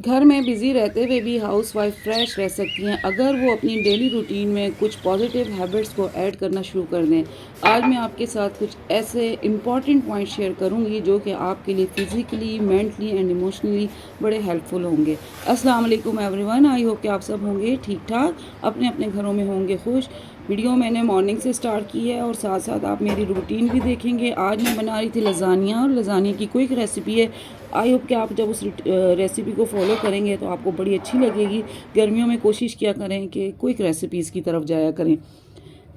घर में बिज़ी रहते हुए भी हाउसवाइफ फ्रेश रह सकती हैं अगर वो अपनी डेली रूटीन में कुछ पॉजिटिव हैबिट्स को ऐड करना शुरू कर दें। आज मैं आपके साथ कुछ ऐसे इम्पॉर्टेंट पॉइंट शेयर करूंगी जो कि आपके लिए फ़िज़िकली, मेंटली एंड इमोशनली बड़े हेल्पफुल होंगे। अस्सलाम वालेकुम एवरीवन, आई होप कि आप सब होंगे ठीक ठाक, अपने अपने घरों में होंगे खुश। वीडियो मैंने मॉर्निंग से स्टार्ट की है और साथ साथ आप मेरी रूटीन भी देखेंगे। आज मैं बना रही थी लजानिया, और लजानिया की क्विक रेसिपी है। आई होप कि आप जब उस रेसिपी को फॉलो करेंगे तो आपको बड़ी अच्छी लगेगी। गर्मियों में कोशिश किया करें कि क्विक रेसिपीज़ की तरफ जाया करें।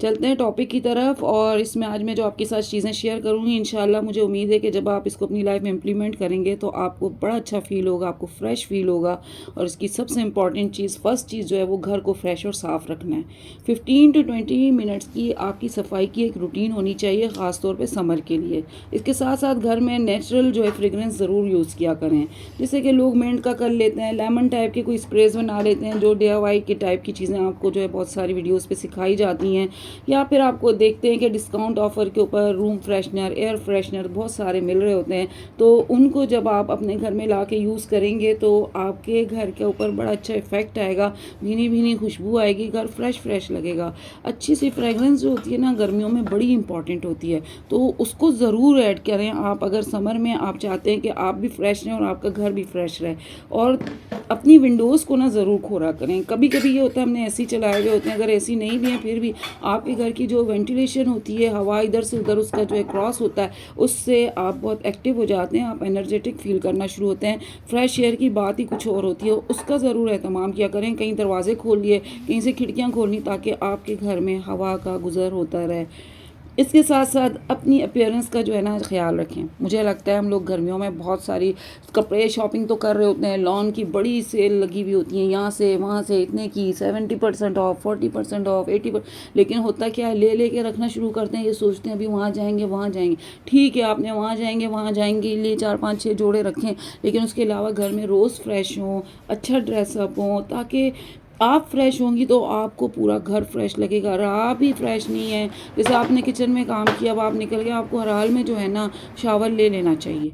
चलते हैं टॉपिक की तरफ, और इसमें आज मैं जो आपके साथ चीज़ें शेयर करूँगी इंशाल्लाह मुझे उम्मीद है कि जब आप इसको अपनी लाइफ में इम्प्लीमेंट करेंगे तो आपको बड़ा अच्छा फ़ील होगा, आपको फ्रेश फ़ील होगा। और इसकी सबसे इम्पॉर्टेंट चीज़, फर्स्ट चीज़ जो है वो घर को फ्रेश और साफ़ रखना है। 15 to 20 मिनट्स की आपकी सफाई की एक रूटीन होनी चाहिए, ख़ास तौर पे समर के लिए। इसके साथ साथ घर में नेचुरल जो है फ्रेगरेंस ज़रूर यूज़ किया करें। जैसे कि लोग मिंट का कर लेते हैं, लेमन टाइप के कोई स्प्रेज बना लेते हैं, जो DIY के टाइप की चीज़ें आपको जो है बहुत सारी वीडियोज़ पे सिखाई जाती हैं। या फिर आपको देखते हैं कि डिस्काउंट ऑफ़र के ऊपर रूम फ्रेशनर, एयर फ्रेशनर बहुत सारे मिल रहे होते हैं। तो उनको जब आप अपने घर में ला के यूज़ करेंगे तो आपके घर के ऊपर बड़ा अच्छा इफ़ेक्ट आएगा, भीनी भीनी खुशबू आएगी, घर फ्रेश फ्रेश लगेगा। अच्छी सी फ्रेगरेंस जो होती है ना गर्मियों में बड़ी इंपॉर्टेंट होती है, तो उसको ज़रूर ऐड करें आप। अगर समर में आप चाहते हैं कि आप भी फ्रेश रहें और आपका घर भी फ्रेश रहे। और अपनी विंडोज़ को ना ज़रूर खोला करें। कभी कभी ये होता है हमने एसी चलाए हुए होते हैं, अगर एसी नहीं भी है फिर भी आपके घर की जो वेंटिलेशन होती है, हवा इधर से उधर उसका जो है क्रॉस होता है, उससे आप बहुत एक्टिव हो जाते हैं, आप एनर्जेटिक फील करना शुरू होते हैं। फ्रेश एयर की बात ही कुछ और होती है, उसका ज़रूर एहतमाम किया करें। कहीं दरवाजे खोल लिए, कहीं से खिड़कियाँ खोलनी, ताकि आपके घर में हवा का गुजर होता रहे। इसके साथ साथ अपनी अपीयरेंस का जो है ना ख्याल रखें। मुझे लगता है हम लोग गर्मियों में बहुत सारी कपड़े शॉपिंग तो कर रहे होते हैं, लॉन की बड़ी सेल लगी हुई होती है, यहाँ से वहाँ से इतने की 70% ऑफ, 40% ऑफ, 80%। लेकिन होता क्या है, ले के रखना शुरू करते हैं, ये सोचते हैं अभी वहाँ जाएंगे वहाँ जाएंगे। ठीक है, आपने वहाँ जाएंगे लिए 4 5 6 जोड़े रखें, लेकिन उसके अलावा घर में रोज़ फ्रेश हों, अच्छा ड्रेसअप हों, ताकि आप फ्रेश होंगी तो आपको पूरा घर फ्रेश लगेगा। और आप ही फ्रेश नहीं है, जैसे आपने किचन में काम किया, अब आप निकल गए, आपको हर हाल में जो है ना शावर ले लेना चाहिए।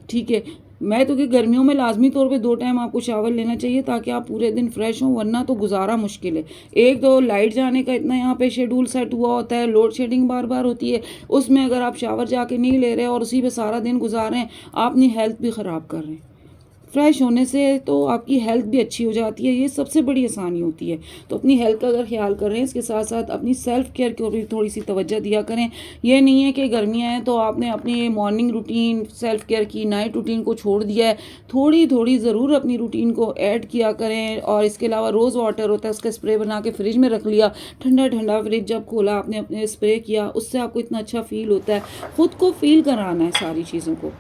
ठीक है, मैं तो कि गर्मियों में लाजमी तौर पे 2 टाइम आपको शावर लेना चाहिए, ताकि आप पूरे दिन फ्रेश हों, वरना तो गुजारा मुश्किल है। एक तो लाइट जाने का इतना यहाँ पे शेड्यूल सेट हुआ होता है, लोड शेडिंग बार बार होती है, उसमें अगर आप शावर जाके नहीं ले रहे और उसी पे सारा दिन गुजार रहे हैं, आप अपनी हेल्थ भी ख़राब कर रहे हैं। फ्रेश होने से तो आपकी हेल्थ भी अच्छी हो जाती है, ये सबसे बड़ी आसानी होती है। तो अपनी हेल्थ का अगर ख्याल कर रहे हैं, इसके साथ साथ अपनी सेल्फ केयर को भी थोड़ी सी तवज्जो दिया करें। ये नहीं है कि गर्मियाँ हैं तो आपने अपनी मॉर्निंग रूटीन, सेल्फ केयर की, नाइट रूटीन को छोड़ दिया है। थोड़ी थोड़ी ज़रूर अपनी रूटीन को ऐड किया करें। और इसके अलावा रोज़ वाटर होता है, उसका स्प्रे बना के फ्रिज में रख लिया, ठंडा ठंडा फ्रिज जब खोला आपने अपने स्प्रे किया, उससे आपको इतना अच्छा फील होता है। ख़ुद को फील कराना है सारी चीज़ों को।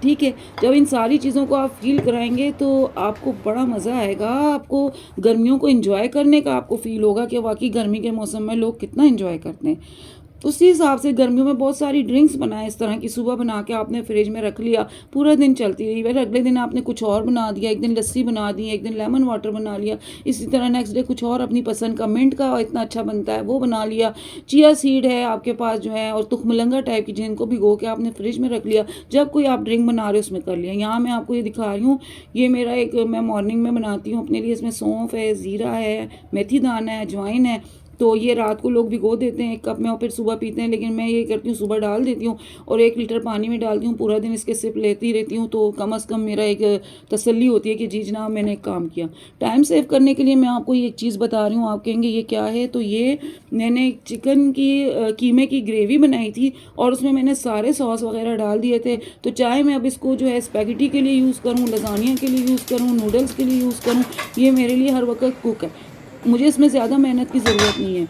ठीक है, जब इन सारी चीज़ों को आप फ़ील कराएंगे तो आपको बड़ा मज़ा आएगा। आपको गर्मियों को एंजॉय करने का आपको फ़ील होगा कि वाकई गर्मी के मौसम में लोग कितना एंजॉय करते हैं। उसी हिसाब से गर्मियों में बहुत सारी ड्रिंक्स बनाएं इस तरह की, सुबह बना के आपने फ्रिज में रख लिया, पूरा दिन चलती रही। फिर अगले दिन आपने कुछ और बना दिया, एक दिन लस्सी बना दी, एक दिन लेमन वाटर बना लिया, इसी तरह नेक्स्ट डे कुछ और अपनी पसंद का, मिंट का इतना अच्छा बनता है वो बना लिया। चिया सीड है आपके पास जो है, और तुखमलंगा टाइप की, जिनको भिगो के आपने फ्रिज में रख लिया, जब कोई आप ड्रिंक बना रहे हो उसमें कर लिया। यहाँ मैं आपको ये दिखा रही हूँ, ये मेरा एक, मैं मॉर्निंग में बनाती हूँ अपने लिए। इसमें सौंफ है, ज़ीरा है, मेथी दाना है, अजवाइन है। तो ये रात को लोग भिगो देते हैं 1 कप में और फिर सुबह पीते हैं, लेकिन मैं ये करती हूँ सुबह डाल देती हूँ और 1 लीटर पानी में डालती हूँ, पूरा दिन इसके सिप लेती रहती हूँ। तो कम अज़ कम मेरा एक तसल्ली होती है कि जी जनाब मैंने एक काम किया। टाइम सेव करने के लिए मैं आपको ये एक चीज़ बता रही हूँ। आप कहेंगे ये क्या है, तो ये मैंने चिकन की कीमे की ग्रेवी बनाई थी और उसमें मैंने सारे सॉस वगैरह डाल दिए थे। तो चाहे मैं अब इसको जो है स्पैगेटी के लिए यूज़ करूँ, लजानिया के लिए यूज़ करूँ, नूडल्स के लिए यूज़ करूँ, ये मेरे लिए हर वक्त कुक है। मुझे इसमें ज़्यादा मेहनत की ज़रूरत नहीं है।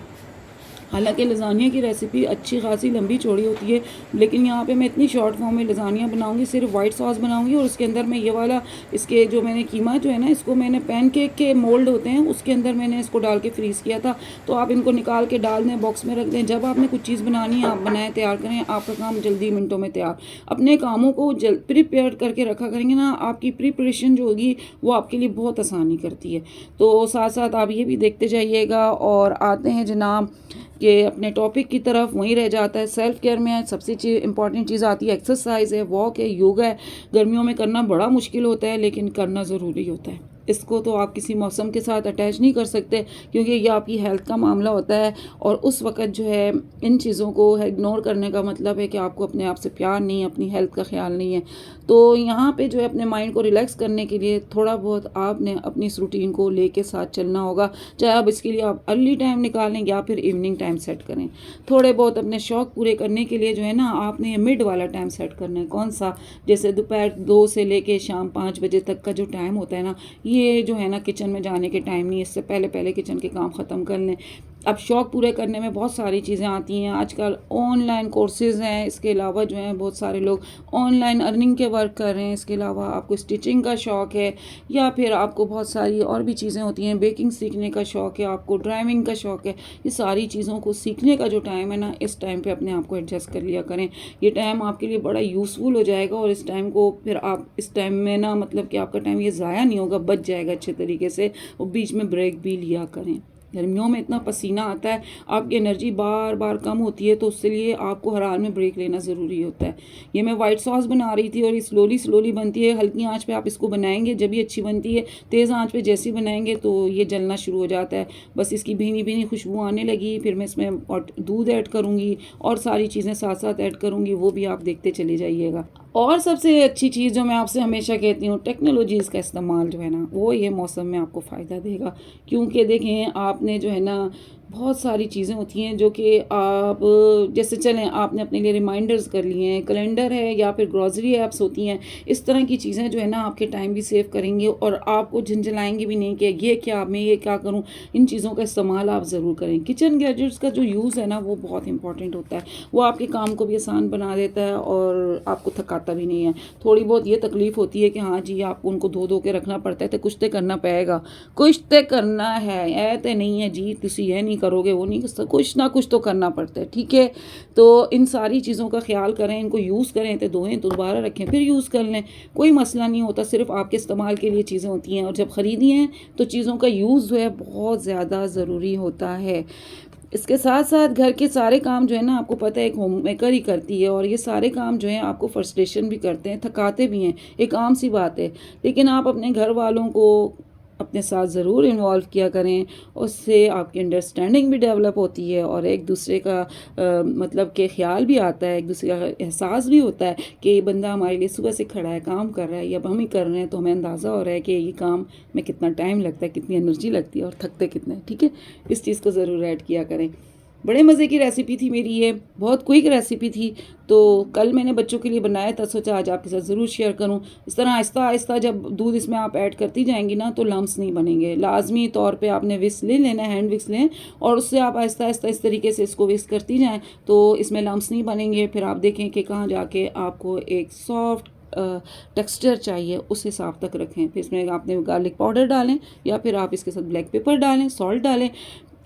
हालांकि लजानिया की रेसिपी अच्छी खासी लंबी चौड़ी होती है, लेकिन यहाँ पे मैं इतनी शॉर्ट फॉर्म में लजानिया बनाऊंगी। सिर्फ वाइट सॉस बनाऊंगी और उसके अंदर मैं ये वाला, इसके जो मैंने कीमा जो है ना, इसको मैंने पैनकेक के मोल्ड होते हैं उसके अंदर मैंने इसको डाल के फ्रीज़ किया था। तो आप इनको निकाल के डाल दें, बॉक्स में रख दें। जब आपने कुछ चीज़ बनानी है आप बनाएं, तैयार करें, आपका काम जल्दी मिनटों में तैयार। अपने कामों को प्रिपेयर करके रखा करेंगे ना, आपकी प्रिपरेशन जो होगी वो आपके लिए बहुत आसानी करती है। तो साथ साथ आप ये भी देखते जाइएगा। और आते हैं जनाब कि अपने टॉपिक की तरफ, वहीं रह जाता है। सेल्फ केयर में सबसे इंपॉर्टेंट चीज़ आती है एक्सरसाइज है, वॉक है, योगा है। गर्मियों में करना बड़ा मुश्किल होता है, लेकिन करना ज़रूरी होता है। इसको तो आप किसी मौसम के साथ अटैच नहीं कर सकते, क्योंकि ये आपकी हेल्थ का मामला होता है। और उस वक़्त जो है इन चीज़ों को इग्नोर करने का मतलब है कि आपको अपने आप से प्यार नहीं है, अपनी हेल्थ का ख़्याल नहीं है। तो यहाँ पे जो है अपने माइंड को रिलैक्स करने के लिए थोड़ा बहुत आपने अपनी इस रूटीन को लेके साथ चलना होगा। चाहे अब इसके लिए आप अर्ली टाइम निकालें या फिर इवनिंग टाइम सेट करें। थोड़े बहुत अपने शौक़ पूरे करने के लिए जो है ना, आपने मिड वाला टाइम सेट करना है। कौन सा? जैसे दोपहर 2 से लेके शाम 5 बजे तक का जो टाइम होता है ना, ये जो है ना किचन में जाने के टाइम नहीं है। इससे पहले पहले किचन के काम ख़त्म कर लें। अब शौक़ पूरे करने में बहुत सारी चीज़ें आती हैं। आजकल ऑनलाइन कोर्सेज़ हैं, इसके अलावा जो है बहुत सारे लोग ऑनलाइन अर्निंग के वर्क कर रहे हैं। इसके अलावा आपको स्टिचिंग का शौक़ है, या फिर आपको बहुत सारी और भी चीज़ें होती हैं, बेकिंग सीखने का शौक़ है, आपको ड्राइविंग का शौक़ है। ये सारी चीज़ों को सीखने का जो टाइम है ना, इस टाइम पे अपने आप को एडजस्ट कर लिया करें। ये टाइम आपके लिए बड़ा यूज़फुल हो जाएगा, और इस टाइम को फिर आप इस टाइम में ना, मतलब कि आपका टाइम ये ज़ाया नहीं होगा, बच जाएगा अच्छे तरीके से। और बीच में ब्रेक भी लिया करें। गर्मियों में इतना पसीना आता है, आपकी एनर्जी बार बार कम होती है, तो उसके लिए आपको हर हाल में ब्रेक लेना ज़रूरी होता है। ये मैं वाइट सॉस बना रही थी, और ये स्लोली बनती है। हल्की आंच पे आप इसको बनाएंगे जब ये अच्छी बनती है। तेज़ आंच पे जैसे ही बनाएंगे तो ये जलना शुरू हो जाता है। बस इसकी भीनी भीनी खुशबू आने लगी, फिर मैं इसमें दूध ऐड करूँगी और सारी चीज़ें साथ साथ ऐड करूँगी, वो भी आप देखते चले जाइएगा। और सबसे अच्छी चीज़ जो मैं आपसे हमेशा कहती हूँ, टेक्नोलॉजीज़ का इस्तेमाल जो है ना, वो ये मौसम में आपको फ़ायदा देगा। क्योंकि देखें, आपने जो है ना, बहुत सारी चीज़ें होती हैं जो कि आप, जैसे चलें आपने अपने लिए रिमाइंडर्स कर लिए हैं, कैलेंडर है या फिर ग्रॉसरी ऐप्स होती हैं। इस तरह की चीज़ें जो है ना, आपके टाइम भी सेव करेंगे और आपको झंझलाएंगे भी नहीं कि ये क्या, मैं ये क्या करूं। इन चीज़ों का इस्तेमाल आप ज़रूर करें। किचन गैजेट्स का जो यूज़ है ना, वो बहुत इंपॉर्टेंट होता है। वो आपके काम को भी आसान बना देता है और आपको थकाता भी नहीं है। थोड़ी बहुत ये तकलीफ़ होती है कि हाँ जी, आपको उनको धो के रखना पड़ता है, तो कुछ तो करना पड़ेगा, कुछ तो करना है। ऐसे नहीं है जी तुसी ये नहीं करोगे, वो नहीं कर सकते, कुछ ना कुछ तो करना पड़ता है, ठीक है। तो इन सारी चीज़ों का ख्याल करें, इनको यूज़ करें, तो धोएं तो दोबारा रखें, फिर यूज़ कर लें, कोई मसला नहीं होता। सिर्फ आपके इस्तेमाल के लिए चीज़ें होती हैं, और जब ख़रीदी हैं तो चीज़ों का यूज़ जो है बहुत ज़्यादा ज़रूरी होता है। इसके साथ साथ घर के सारे काम जो है ना, आपको पता है एक होम मेकर ही करती है, और ये सारे काम जो है आपको फ्रस्ट्रेशन भी करते हैं, थकाते भी हैं, एक आम सी बात है। लेकिन आप अपने घर वालों को अपने साथ ज़रूर इन्वॉल्व किया करें। उससे आपकी अंडरस्टैंडिंग भी डेवलप होती है, और एक दूसरे का मतलब के ख्याल भी आता है, एक दूसरे का एहसास भी होता है कि ये बंदा हमारे लिए सुबह से खड़ा है, काम कर रहा है, या अब हम ही कर रहे हैं, तो हमें अंदाज़ा हो रहा है कि ये काम में कितना टाइम लगता है, कितनी एनर्जी लगती है, और थकते कितने हैं, ठीक है। इस चीज़ को ज़रूर ऐड किया करें। बड़े मज़े की रेसिपी थी मेरी, ये बहुत क्विक रेसिपी थी। तो कल मैंने बच्चों के लिए बनाया था, सोचा आज आपके साथ ज़रूर शेयर करूं। इस तरह आहिस्ता आहिस्ता जब दूध इसमें आप ऐड करती जाएंगी ना, तो लम्स नहीं बनेंगे। लाजमी तौर पे आपने विस्क ले लेना, हैंड विस्क लें, और उससे आप आहिस्ता आहिस्ता इस तरीके से इसको विस्क करती जाएँ, तो इसमें लम्स नहीं बनेंगे। फिर आप देखें कि कहाँ जाके आपको एक सॉफ्ट टेक्सचर चाहिए, उस हिसाब तक रखें। फिर इसमें आपने गार्लिक पाउडर डालें, या फिर आप इसके साथ ब्लैक पेपर डालें, सॉल्ट डालें,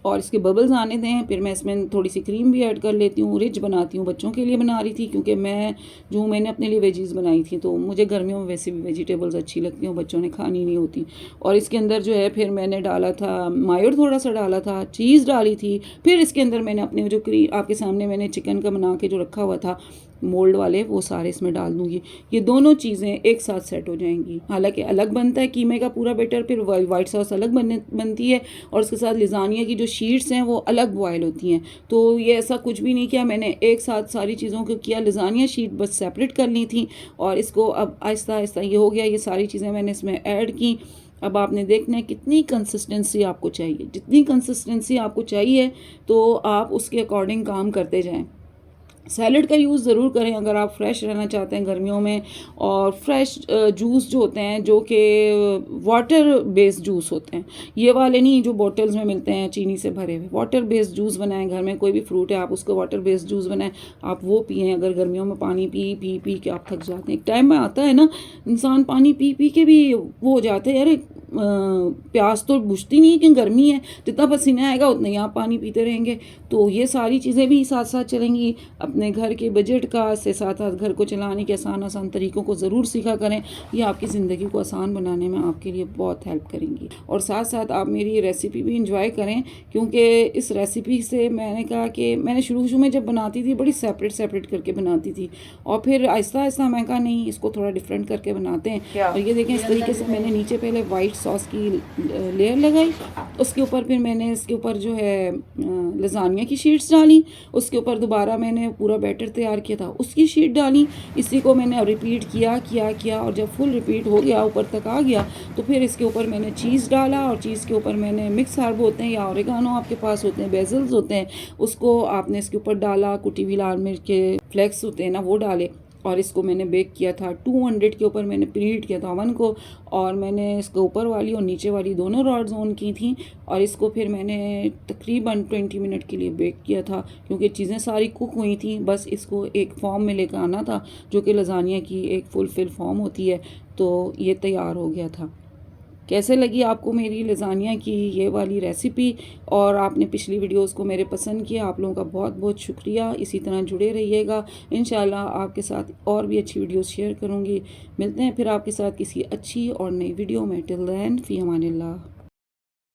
और इसके बबल्स आने दें। फिर मैं इसमें थोड़ी सी क्रीम भी ऐड कर लेती हूँ। रिच बनाती हूँ, बच्चों के लिए बना रही थी, क्योंकि मैंने अपने लिए वेजीज़ बनाई थी, तो मुझे गर्मियों में वैसे भी वेजिटेबल्स अच्छी लगती हैं, बच्चों ने खानी नहीं होती। और इसके अंदर जो है फिर मैंने डाला था मायोर, थोड़ा सा डाला था, चीज़ डाली थी। फिर इसके अंदर मैंने अपने जो आपके सामने मैंने चिकन का बना के जो रखा हुआ था मोल्ड वाले, वो सारे इसमें डाल दूँगी। ये दोनों चीज़ें एक साथ सेट हो जाएंगी। हालांकि अलग बनता है कीमे का पूरा बैटर, फिर वाइट सॉस अलग बनती है, और उसके साथ लिज़ानिया की जो शीट्स हैं वो अलग बॉयल होती हैं। तो ये ऐसा कुछ भी नहीं किया, मैंने एक साथ सारी चीज़ों को किया। लिज़ानिया शीट बस सेपरेट कर ली थी, और इसको अब आहिस्ता आहिस्ता ये हो गया। ये सारी चीज़ें मैंने इसमें ऐड की। अब आपने देखना है कितनी कंसिस्टेंसी आपको चाहिए। जितनी कंसिस्टेंसी आपको चाहिए, तो आप उसके अकॉर्डिंग काम करते जाएँ। सैलड का यूज़ ज़रूर करें अगर आप फ्रेश रहना चाहते हैं गर्मियों में। और फ्रेश जूस जो होते हैं, जो कि वाटर बेस्ड जूस होते हैं, ये वाले नहीं जो बोतल्स में मिलते हैं चीनी से भरे हुए। वाटर बेस्ड जूस बनाएं, घर में कोई भी फ्रूट है आप उसको वाटर बेस्ड जूस बनाएं, आप वो पिएं। अगर गर्मियों में पानी पी पी पी के आप थक जाते हैं, एक टाइम में आता है ना इंसान पानी पी पी के भी वो हो जाते हैं, अरे प्यास तो बुझती नहीं कि गर्मी है, जितना पसीना आएगा उतना ही आप पानी पीते रहेंगे। तो ये सारी चीज़ें भी साथ साथ चलेंगी। अपने घर के बजट का से साथ साथ घर को चलाने के आसान आसान तरीक़ों को ज़रूर सीखा करें। ये आपकी ज़िंदगी को आसान बनाने में आपके लिए बहुत हेल्प करेंगी। और साथ साथ आप मेरी रेसिपी भी इंजॉय करें, क्योंकि इस रेसिपी से मैंने कहा कि मैंने शुरू में जब बनाती थी बड़ी सेपरेट करके बनाती थी, और फिर आहिस्ता आहिस्ता मैं कहा नहीं, इसको थोड़ा डिफरेंट करके बनाते हैं। और ये देखें, इस तरीके से मैंने नीचे पहले वाइट सॉस की लेयर लगाई। उसके ऊपर फिर मैंने इसके ऊपर जो है लज़ानिया की शीट्स डाली। उसके ऊपर दोबारा मैंने पूरा बैटर तैयार किया था उसकी शीट डाली। इसी को मैंने रिपीट किया और जब फुल रिपीट हो गया, ऊपर तक आ गया, तो फिर इसके ऊपर मैंने चीज़ डाला और चीज़ के ऊपर मैंने मिक्स हर्ब होते हैं या ओरिगानो आपके पास होते हैं, बेजल्स होते हैं, उसको आपने इसके ऊपर डाला। कुटी हुई लाल मिर्च के फ्लेक्स होते हैं ना, वो डाले और इसको मैंने बेक किया था 200 के ऊपर। मैंने प्रीहीट किया था ओवन को और मैंने इसके ऊपर वाली और नीचे वाली दोनों रॉड्स ऑन की थी और इसको फिर मैंने तकरीबन 20 मिनट के लिए बेक किया था क्योंकि चीज़ें सारी कुक हुई थी। बस इसको एक फॉर्म में लेकर आना था जो कि लज़ानिया की एक फुल फॉर्म होती है। तो ये तैयार हो गया था। कैसे लगी आपको मेरी लज़ानिया की ये वाली रेसिपी? और आपने पिछली वीडियोस को मेरे पसंद किया, आप लोगों का बहुत बहुत शुक्रिया। इसी तरह जुड़े रहिएगा, इंशाल्लाह आपके साथ और भी अच्छी वीडियोस शेयर करूँगी। मिलते हैं फिर आपके साथ किसी अच्छी और नई वीडियो में। टिल देन फ़ी अमानिल्लाह।